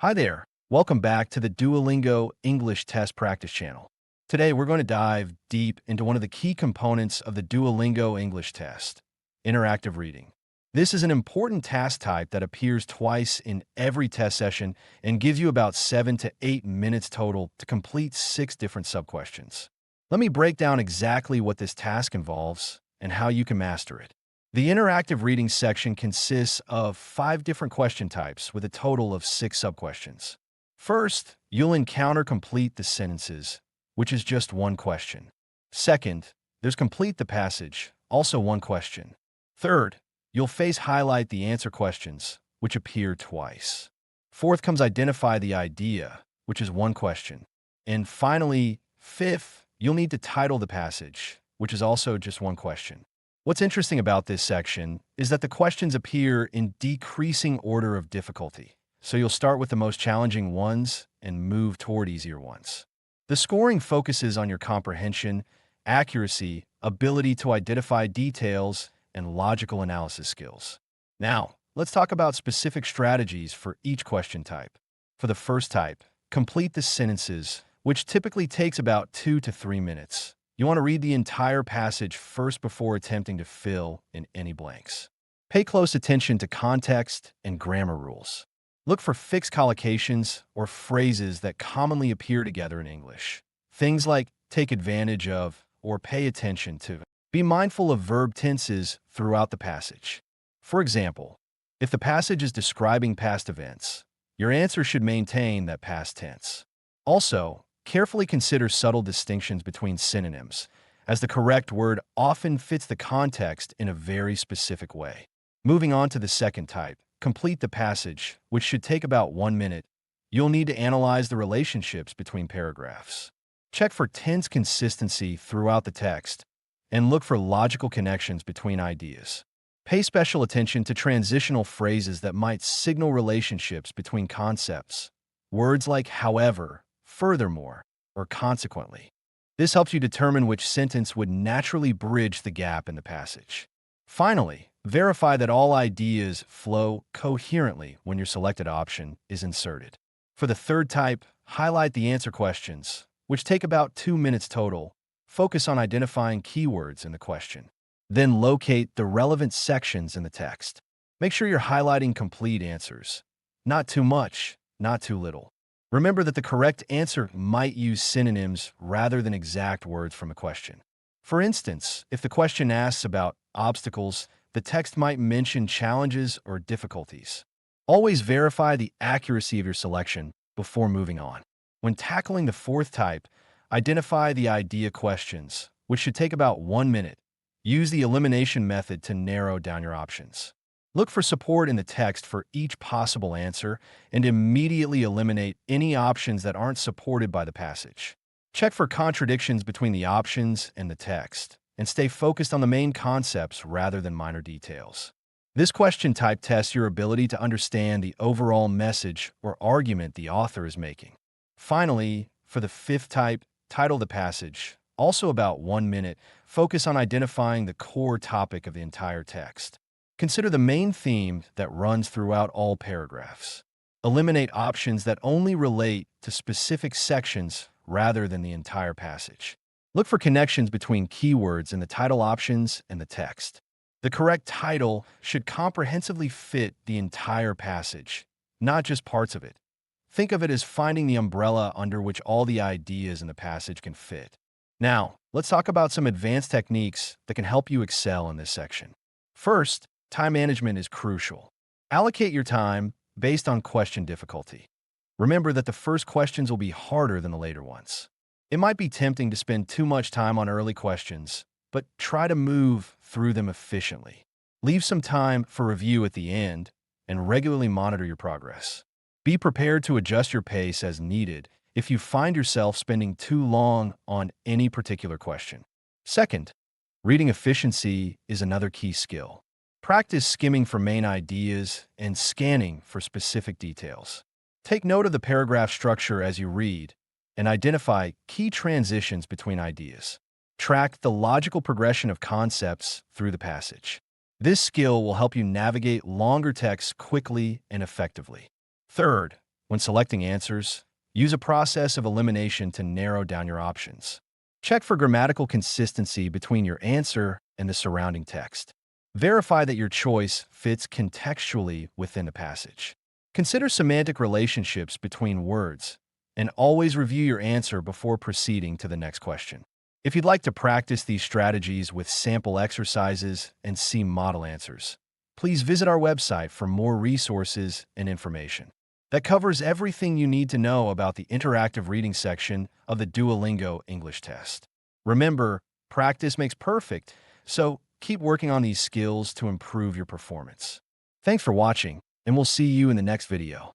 Hi there. Welcome back to the Duolingo English Test practice channel. Today, we're going to dive deep into one of the key components of the Duolingo English Test, interactive reading. This is an important task type that appears twice in every test session and gives you about 7 to 8 minutes total to complete 6 different sub-questions. Let me break down exactly what this task involves and how you can master it. The interactive reading section consists of 5 different question types with a total of 6 sub-questions. First, you'll encounter complete the sentences, which is just one question. Second, there's complete the passage, also one question. Third, you'll face highlight the answer questions, which appear twice. Fourth comes identify the idea, which is one question. And finally, fifth, you'll need to title the passage, which is also just one question. What's interesting about this section is that the questions appear in decreasing order of difficulty, so you'll start with the most challenging ones and move toward easier ones. The scoring focuses on your comprehension, accuracy, ability to identify details, and logical analysis skills. Now, let's talk about specific strategies for each question type. For the first type, complete the sentences, which typically takes about 2 to 3 minutes. You want to read the entire passage first before attempting to fill in any blanks. Pay close attention to context and grammar rules. Look for fixed collocations or phrases that commonly appear together in English. Things like take advantage of or pay attention to. Be mindful of verb tenses throughout the passage. For example, if the passage is describing past events, your answer should maintain that past tense. Also, carefully consider subtle distinctions between synonyms, as the correct word often fits the context in a very specific way. Moving on to the second type, complete the passage, which should take about 1 minute. You'll need to analyze the relationships between paragraphs. Check for tense consistency throughout the text, and look for logical connections between ideas. Pay special attention to transitional phrases that might signal relationships between concepts. Words like however, furthermore, or consequently. This helps you determine which sentence would naturally bridge the gap in the passage. Finally, verify that all ideas flow coherently when your selected option is inserted. For the third type, highlight the answer questions, which take about 2 minutes total. Focus on identifying keywords in the question. Then locate the relevant sections in the text. Make sure you're highlighting complete answers. Not too much, not too little. Remember that the correct answer might use synonyms rather than exact words from a question. For instance, if the question asks about obstacles, the text might mention challenges or difficulties. Always verify the accuracy of your selection before moving on. When tackling the fourth type, identify the idea questions, which should take about 1 minute. Use the elimination method to narrow down your options. Look for support in the text for each possible answer and immediately eliminate any options that aren't supported by the passage. Check for contradictions between the options and the text, and stay focused on the main concepts rather than minor details. This question type tests your ability to understand the overall message or argument the author is making. Finally, for the fifth type, title the passage. Also about 1 minute, focus on identifying the core topic of the entire text. Consider the main theme that runs throughout all paragraphs. Eliminate options that only relate to specific sections rather than the entire passage. Look for connections between keywords in the title options and the text. The correct title should comprehensively fit the entire passage, not just parts of it. Think of it as finding the umbrella under which all the ideas in the passage can fit. Now, let's talk about some advanced techniques that can help you excel in this section. First, time management is crucial. Allocate your time based on question difficulty. Remember that the first questions will be harder than the later ones. It might be tempting to spend too much time on early questions, but try to move through them efficiently. Leave some time for review at the end and regularly monitor your progress. Be prepared to adjust your pace as needed if you find yourself spending too long on any particular question. Second, reading efficiency is another key skill. Practice skimming for main ideas and scanning for specific details. Take note of the paragraph structure as you read and identify key transitions between ideas. Track the logical progression of concepts through the passage. This skill will help you navigate longer texts quickly and effectively. Third, When selecting answers, use a process of elimination to narrow down your options. Check for grammatical consistency between your answer and the surrounding text. Verify that your choice fits contextually within the passage. Consider semantic relationships between words, and always review your answer before proceeding to the next question. If you'd like to practice these strategies with sample exercises and see model answers, please visit our website for more resources and information. That covers everything you need to know about the interactive reading section of the Duolingo English Test. Remember, practice makes perfect, so keep working on these skills to improve your performance. Thanks for watching, and we'll see you in the next video.